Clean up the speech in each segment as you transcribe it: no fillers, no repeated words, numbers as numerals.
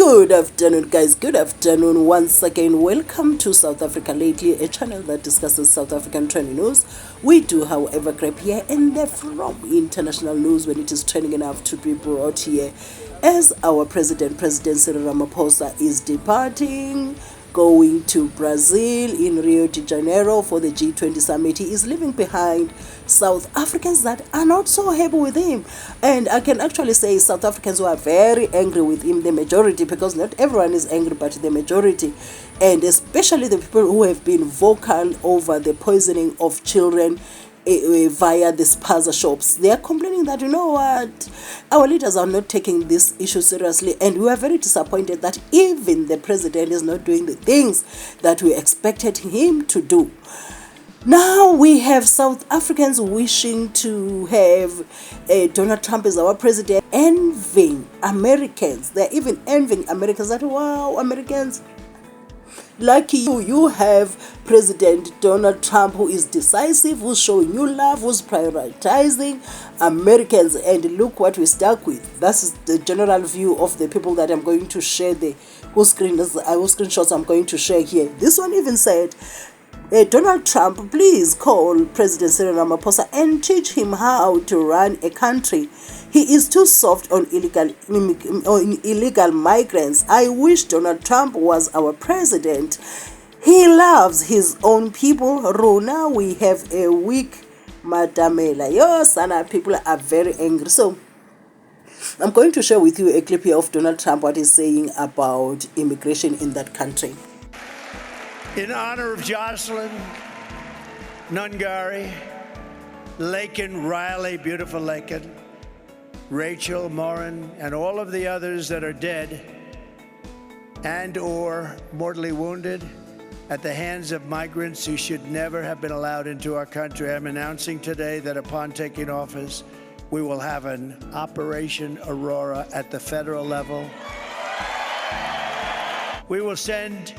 Good afternoon, guys. Good afternoon once again. Welcome to South Africa Lately, a channel that discusses South African trending news. We do, however, grab here and there from international news when it is trending enough to be brought here, as our President Cyril Ramaphosa is departing, going to Brazil in Rio de Janeiro for the G20 summit. He is leaving behind South Africans that are not so happy with him, and I can actually say South Africans who are very angry with him, the majority, because not everyone is angry, but the majority, and especially the people who have been vocal over the poisoning of children via the Spaza shops. They are complaining that, you know what, our leaders are not taking this issue seriously, and we are very disappointed that even the president is not doing the things that we expected him to do. Now we have South Africans wishing to have Donald Trump as our president, envying Americans. They're even envying Americans that, wow, Americans, lucky you have President Donald Trump, who is decisive, who's showing you love, who's prioritizing Americans, and look what we're stuck with. That's the general view of the people that I'm going to share, whose screenshots I'm going to share here. This one even said, Donald Trump, please call President Cyril Ramaphosa and teach him how to run a country. He is too soft on illegal migrants. I wish Donald Trump was our president. He loves his own people. Rona, we have a weak Madamela. Yo, Sana, people are very angry. So I'm going to share with you a clip here of Donald Trump, what he's saying about immigration in that country. In honor of Jocelyn, Nungari, Lakin, Riley, beautiful Lakin, Rachel, Morin, and all of the others that are dead and or mortally wounded at the hands of migrants who should never have been allowed into our country, I'm announcing today that upon taking office, we will have an Operation Aurora at the federal level. We will send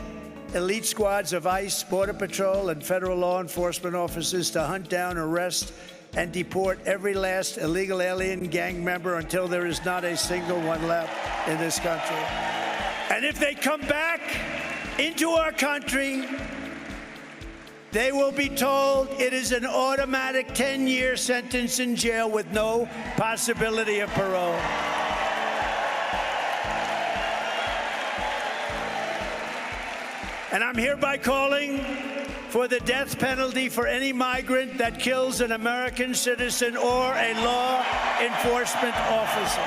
elite squads of ICE, Border Patrol, and federal law enforcement officers to hunt down, arrest, and deport every last illegal alien gang member until there is not a single one left in this country. And if they come back into our country, they will be told it is an automatic 10-year sentence in jail with no possibility of parole. And I'm hereby calling for the death penalty for any migrant that kills an American citizen or a law enforcement officer.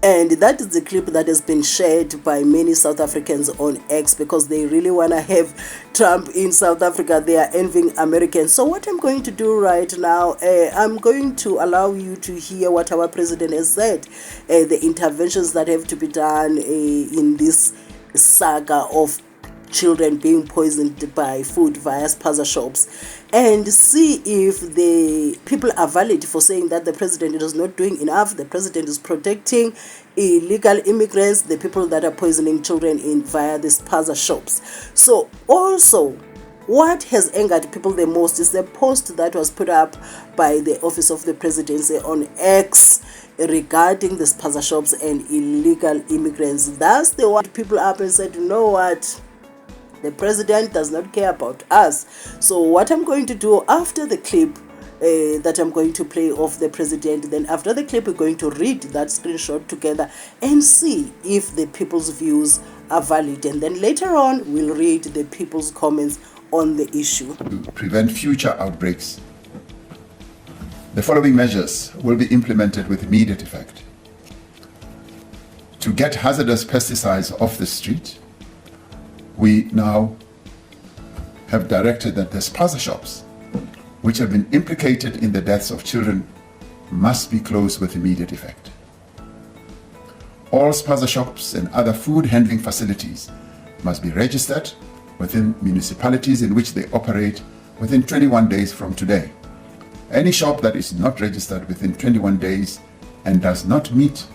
And that is the clip that has been shared by many South Africans on X, because they really want to have Trump in South Africa. They are envying Americans. So what I'm going to do right now, I'm going to allow you to hear what our president has said, the interventions that have to be done in this saga of children being poisoned by food via Spaza shops, and see if the people are valid for saying that the president is not doing enough. The president is protecting illegal immigrants, the people that are poisoning children via the Spaza shops. So also, what has angered people the most is the post that was put up by the Office of the Presidency on X regarding the Spaza shops and illegal immigrants. That's the one people up and said, you know what, the president does not care about us. So what I'm going to do after the clip that I'm going to play of the president, then after the clip we're going to read that screenshot together and see if the people's views are valid, and then later on we'll read the people's comments on the issue. To prevent future outbreaks, the following measures will be implemented with immediate effect. To get hazardous pesticides off the street, we now have directed that the Spaza shops, which have been implicated in the deaths of children, must be closed with immediate effect. All Spaza shops and other food handling facilities must be registered within municipalities in which they operate within 21 days from today. Any shop that is not registered within 21 days and does not meet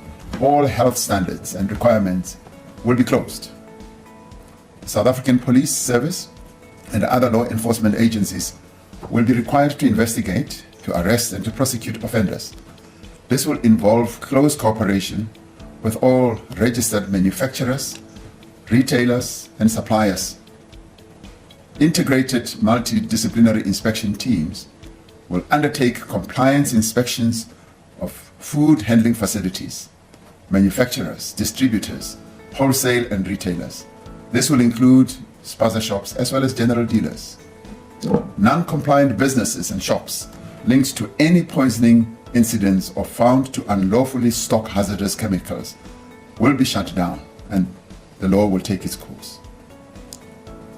all health standards and requirements will be closed. South African Police Service and other law enforcement agencies will be required to investigate, to arrest, and to prosecute offenders. This will involve close cooperation with all registered manufacturers, retailers, and suppliers. Integrated multidisciplinary inspection teams will undertake compliance inspections of food handling facilities, manufacturers, distributors, wholesale and retailers. This will include Spaza shops as well as general dealers. Non-compliant businesses and shops linked to any poisoning incidents or found to unlawfully stock hazardous chemicals will be shut down and the law will take its course.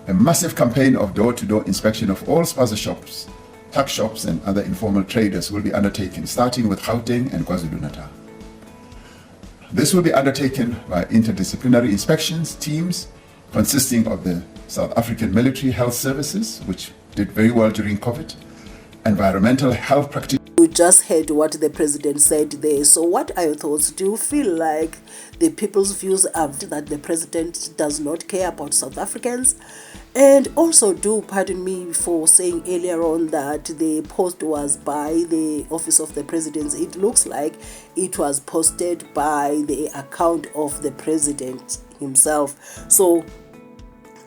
A massive campaign of door-to-door inspection of all Spaza shops, tuck shops and other informal traders will be undertaken, starting with Gauteng and KwaZulu-Natal. This will be undertaken by interdisciplinary inspections teams consisting of the South African Military Health Services, which did very well during COVID, environmental health practitioners. You just heard what the president said there. So what are your thoughts? Do you feel like the people's views are that the president does not care about South Africans? And also, pardon me for saying earlier on that the post was by the office of the president. It looks like it was posted by the account of the president himself. So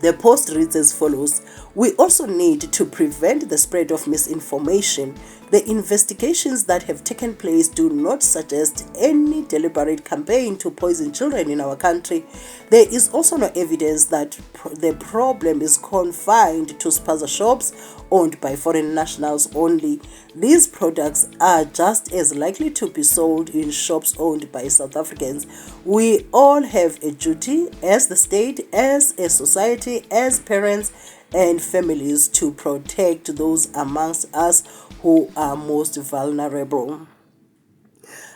the post reads as follows: we also need to prevent the spread of misinformation. The investigations that have taken place do not suggest any deliberate campaign to poison children in our country. There is also no evidence that the problem is confined to Spaza shops owned by foreign nationals only. These products are just as likely to be sold in shops owned by South Africans. We all have a duty as the state, as a society, as parents and families to protect those amongst us who are most vulnerable.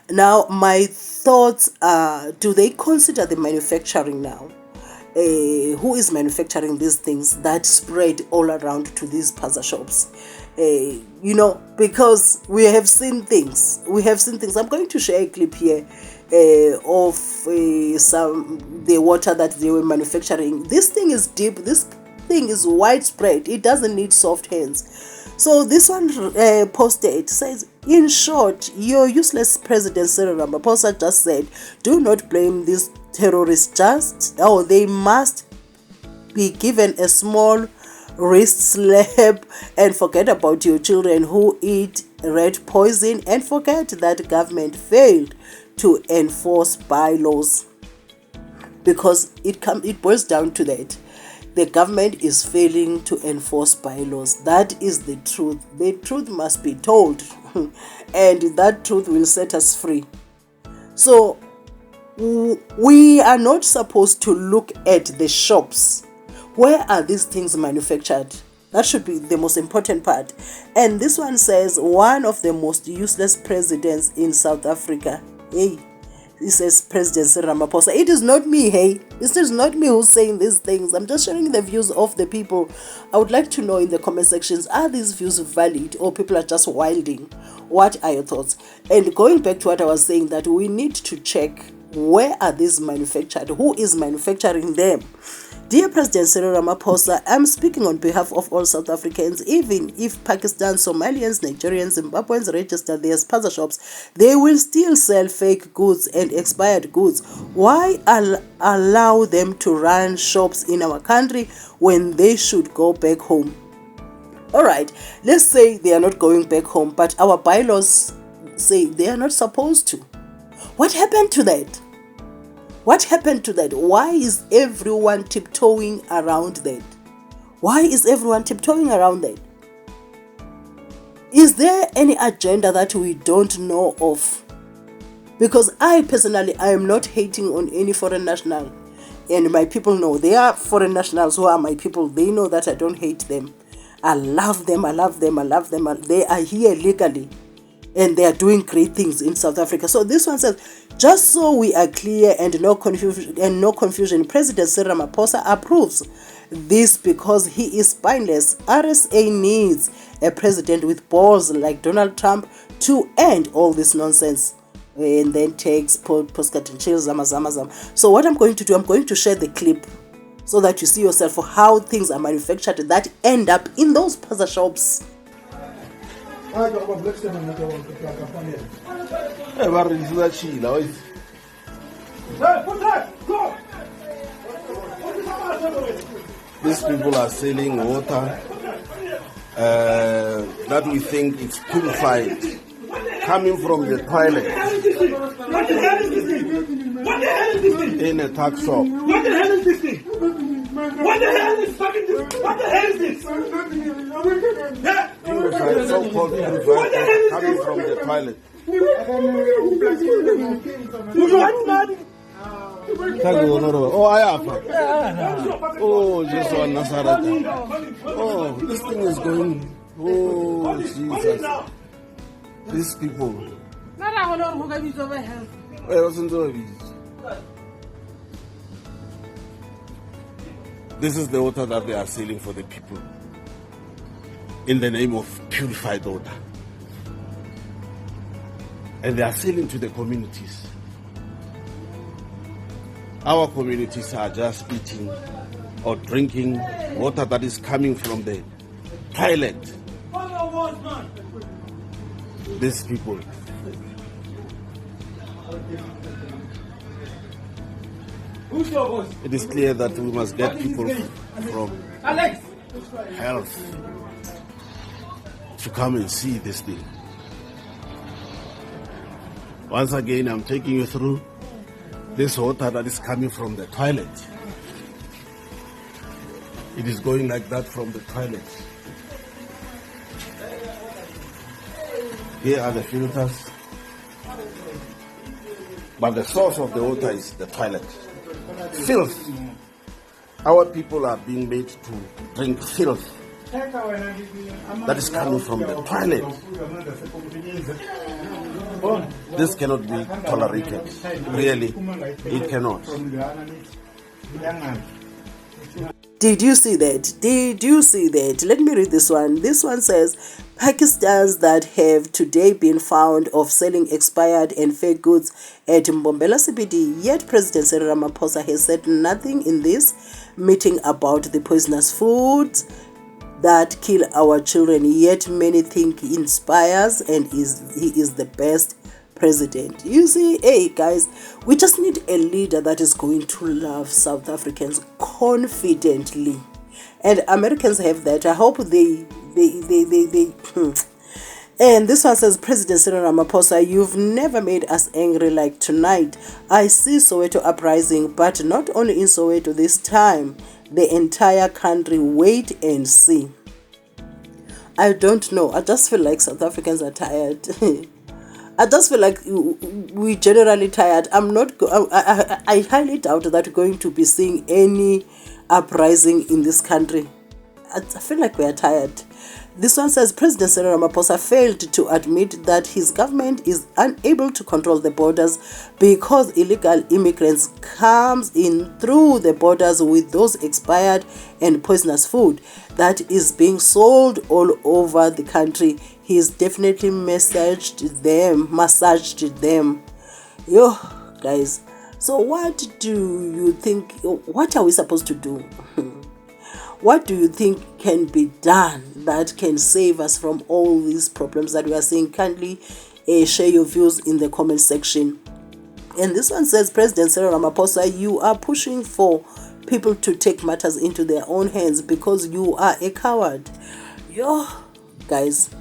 Now, my thoughts are, do they consider the manufacturing now? Who is manufacturing these things that spread all around to these Spaza shops? Because we have seen things. I'm going to share a clip here of the water that they were manufacturing. This thing is deep. This thing is widespread. It doesn't need soft hands. So this one posted says, in short, your useless president Cyril Ramaphosa just said, do not blame these terrorists, they must be given a small wrist slap and forget about your children who eat rat poison and forget that government failed to enforce bylaws. Because it boils down to that. The government is failing to enforce bylaws. That is the truth. The truth must be told, and that truth will set us free. So, we are not supposed to look at the shops. Where are these things manufactured? That should be the most important part. And this one says, one of the most useless presidents in South Africa. Hey. He says President Cyril Ramaphosa. It is not me, hey. It is not me who's saying these things. I'm just sharing the views of the people. I would like to know in the comment sections, are these views valid or people are just wilding? What are your thoughts? And going back to what I was saying, that we need to check where are these manufactured? Who is manufacturing them? Dear President Cyril Ramaphosa, I'm speaking on behalf of all South Africans. Even if Pakistan, Somalians, Nigerians, Zimbabweans register their Spaza shops, they will still sell fake goods and expired goods. Why allow them to run shops in our country when they should go back home? Alright, let's say they are not going back home, but our bylaws say they are not supposed to. What happened to that? What happened to that? Why is everyone tiptoeing around that? Why is everyone tiptoeing around that? Is there any agenda that we don't know of? Because I personally, I am not hating on any foreign national. And my people know. They are foreign nationals who are my people. They know that I don't hate them. I love them. I love them. I love them. They are here legally. And they are doing great things in South Africa. So this one says, just so we are clear and no confusion, President Cyril Ramaphosa approves this because he is spineless. RSA needs a president with balls like Donald Trump to end all this nonsense. And then takes postcard and chill, zama. So what I'm going to do, I'm going to share the clip so that you see yourself for how things are manufactured that end up in those Spaza shops. These people are selling water that we think is purified, coming from the toilet What the hell is this thing? What the hell is this thing? in a tuck shop. What the hell is this thing? What the hell is fucking this? What the hell is this? Purified, so-called purified, coming from the toilet. Oh, I have. Oh, just one Nazareth. Oh, this thing is going. Oh, Jesus. These people. This is the water that they are selling for the people in the name of purified water. And they are selling to the communities. Our communities are just eating or drinking water that is coming from the toilet. These people. It is clear that we must get people from health to come and see this thing. Once again, I'm taking you through this water that is coming from the toilet. It is going like that from the toilet. Here are the filters. But the source of the water is the toilet. Filth. Our people are being made to drink filth that is coming from the toilet. This cannot be tolerated. Really, it cannot. Did you see that? Did you see that? Let me read this one. This one says, Pakistans that have today been found of selling expired and fake goods at Mbombela CBD, yet President Cyril Ramaphosa has said nothing in this meeting about the poisonous foods that kill our children, yet many think he inspires and he is the best president. You see, hey guys, we just need a leader that is going to love South Africans confidently, and Americans have that. I hope they And this one says, President Cyril Ramaphosa, you've never made us angry like tonight. I see Soweto uprising, but not only in Soweto this time, the entire country. Wait and see. I don't know. I just feel like South Africans are tired. I just feel like we generally tired. I highly doubt that we're going to be seeing any uprising in this country. I feel like we are tired. This one says, President Cyril Ramaphosa failed to admit that his government is unable to control the borders because illegal immigrants comes in through the borders with those expired and poisonous food that is being sold all over the country. He's definitely massaged them. Yo, guys. So what do you think? What are we supposed to do? What do you think can be done that can save us from all these problems that we are seeing? Kindly share your views in the comment section. And this one says, President Cyril Ramaphosa, you are pushing for people to take matters into their own hands because you are a coward. Yo, guys.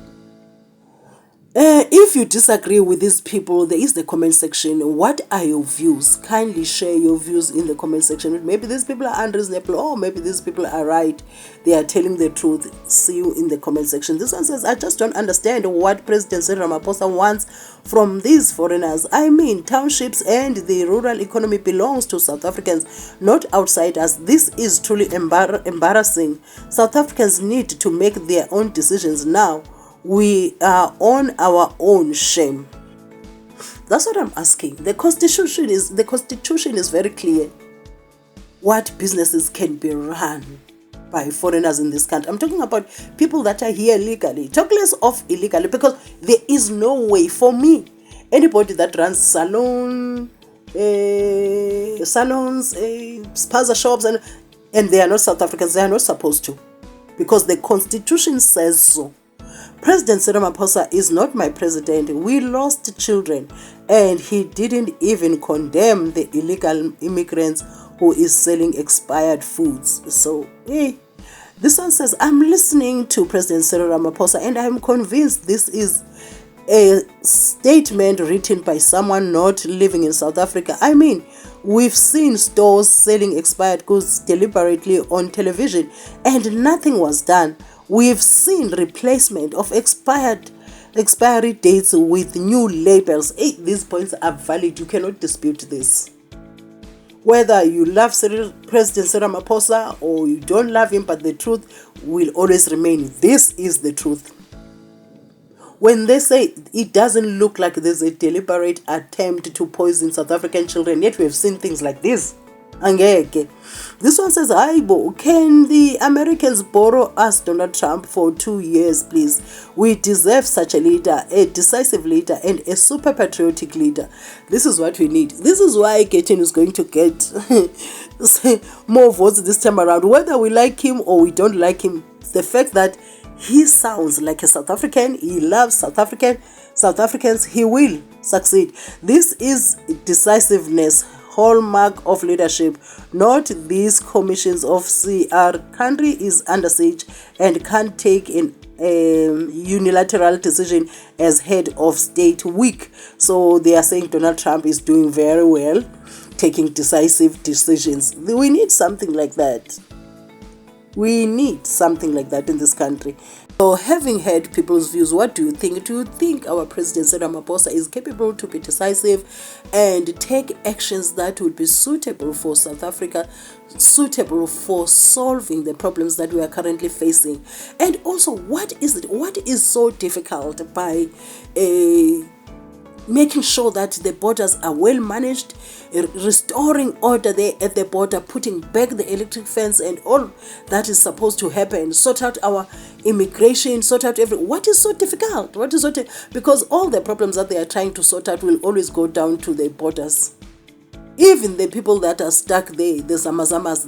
If you disagree with these people, there is the comment section. What are your views? Kindly share your views in the comment section. Maybe these people are unreasonable, or maybe these people are right. They are telling the truth. See you in the comment section. This one says, I just don't understand what President Cyril Ramaphosa wants from these foreigners. I mean, townships and the rural economy belongs to South Africans, not outsiders. This is truly embarrassing. South Africans need to make their own decisions now. We are on our own shame. That's what I'm asking. The constitution is very clear. What businesses can be run by foreigners in this country? I'm talking about people that are here legally. Talk less of illegally, because there is no way for me. Anybody that runs salons, Spaza shops, and they are not South Africans, they are not supposed to, because the constitution says so. President Cyril Ramaphosa is not my president. We lost children, and he didn't even condemn the illegal immigrants who is selling expired foods. So, this one says, I'm listening to President Cyril Ramaphosa, and I'm convinced this is a statement written by someone not living in South Africa. I mean, we've seen stores selling expired goods deliberately on television, and nothing was done. We've seen replacement of expiry dates with new labels. These points are valid. You cannot dispute this. Whether you love President Cyril Ramaphosa or you don't love him, but the truth will always remain. This is the truth. When they say it doesn't look like there's a deliberate attempt to poison South African children, yet we have seen things like this. Angeke. This one says, Aibo, can the Americans borrow us Donald Trump for 2 years, please? We deserve such a leader, a decisive leader, and a super patriotic leader. This is what we need. This is why Ketin is going to get more votes this time around. Whether we like him or we don't like him, the fact that he sounds like a South African, he loves South Africans, he will succeed. This is decisiveness, hallmark of leadership, not these commissions of CR. Country is under siege and can't take an unilateral decision as head of state weak. So they are saying Donald Trump is doing very well, taking decisive decisions. We need something like that. We need something like that in this country. So, having heard people's views, what do you think? Do you think our President Cyril Ramaphosa is capable to be decisive and take actions that would be suitable for South Africa, suitable for solving the problems that we are currently facing? And also, what is so difficult by making sure that the borders are well managed, restoring order there at the border, putting back the electric fence and all that is supposed to happen, sort out our immigration, sort out what is so difficult? Because all the problems that they are trying to sort out will always go down to the borders. Even the people that are stuck there, the Zamazamas,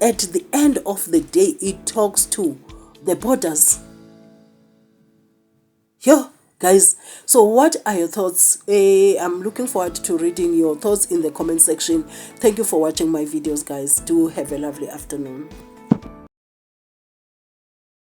at the end of the day, it talks to the borders. Yo, guys, so what are your thoughts? I'm looking forward to reading your thoughts in the comment section. Thank you for watching my videos, guys. Do have a lovely afternoon.